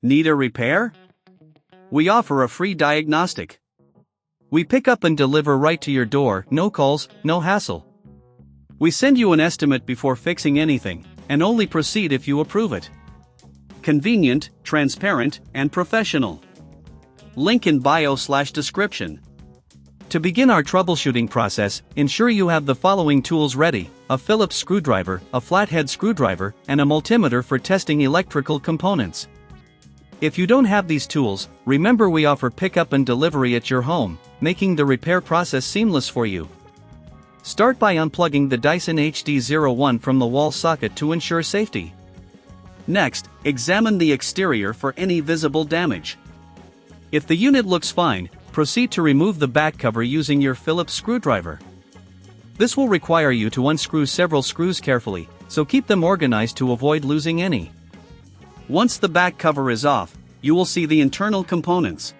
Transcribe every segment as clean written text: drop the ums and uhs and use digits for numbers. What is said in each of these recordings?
Need a repair? We offer a free diagnostic. We pick up and deliver right to your door, no calls, no hassle. We send you an estimate before fixing anything, and only proceed if you approve it. Convenient, transparent, and professional. Link in bio/description. To begin our troubleshooting process, ensure you have the following tools ready: a Phillips screwdriver, a flathead screwdriver, and a multimeter for testing electrical components. If you don't have these tools, remember we offer pickup and delivery at your home, making the repair process seamless for you. Start by unplugging the Dyson HD01 from the wall socket to ensure safety. Next, examine the exterior for any visible damage. If the unit looks fine, proceed to remove the back cover using your Phillips screwdriver. This will require you to unscrew several screws carefully, so keep them organized to avoid losing any. Once the back cover is off, you will see the internal components.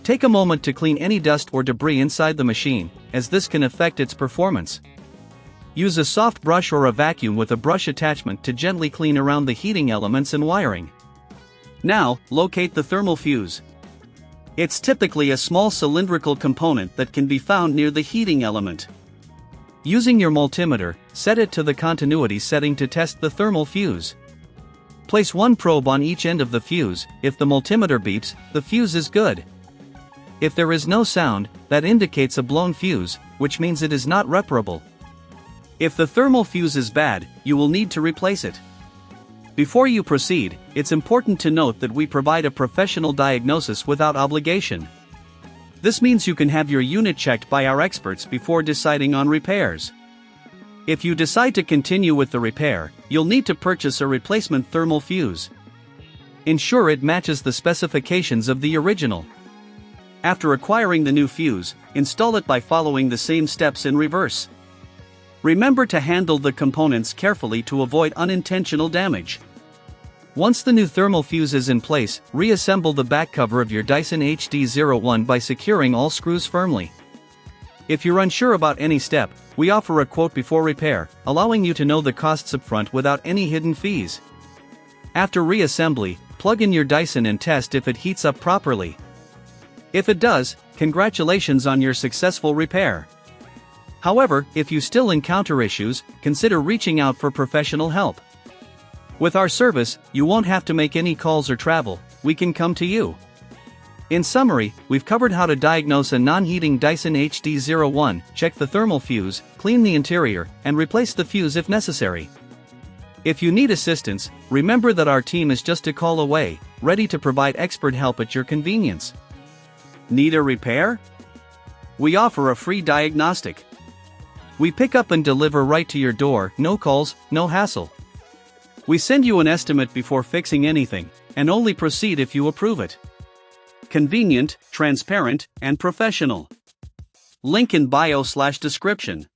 Take a moment to clean any dust or debris inside the machine, as this can affect its performance. Use a soft brush or a vacuum with a brush attachment to gently clean around the heating elements and wiring. Now, locate the thermal fuse. It's typically a small cylindrical component that can be found near the heating element. Using your multimeter, set it to the continuity setting to test the thermal fuse. Place one probe on each end of the fuse. If the multimeter beeps, the fuse is good. If there is no sound, that indicates a blown fuse, which means it is not reparable. If the thermal fuse is bad, you will need to replace it. Before you proceed, it's important to note that we provide a professional diagnosis without obligation. This means you can have your unit checked by our experts before deciding on repairs. If you decide to continue with the repair, you'll need to purchase a replacement thermal fuse. Ensure it matches the specifications of the original. After acquiring the new fuse, install it by following the same steps in reverse. Remember to handle the components carefully to avoid unintentional damage. Once the new thermal fuse is in place, reassemble the back cover of your Dyson HD01 by securing all screws firmly. If you're unsure about any step, we offer a quote before repair, allowing you to know the costs upfront without any hidden fees. After reassembly, plug in your Dyson and test if it heats up properly. If it does, congratulations on your successful repair. However, if you still encounter issues, consider reaching out for professional help. With our service, you won't have to make any calls or travel, we can come to you. In summary, we've covered how to diagnose a non-heating Dyson HD01, check the thermal fuse, clean the interior, and replace the fuse if necessary. If you need assistance, remember that our team is just a call away, ready to provide expert help at your convenience. Need a repair? We offer a free diagnostic. We pick up and deliver right to your door, no calls, no hassle. We send you an estimate before fixing anything, and only proceed if you approve it. Convenient, transparent, and professional. Link in bio/description.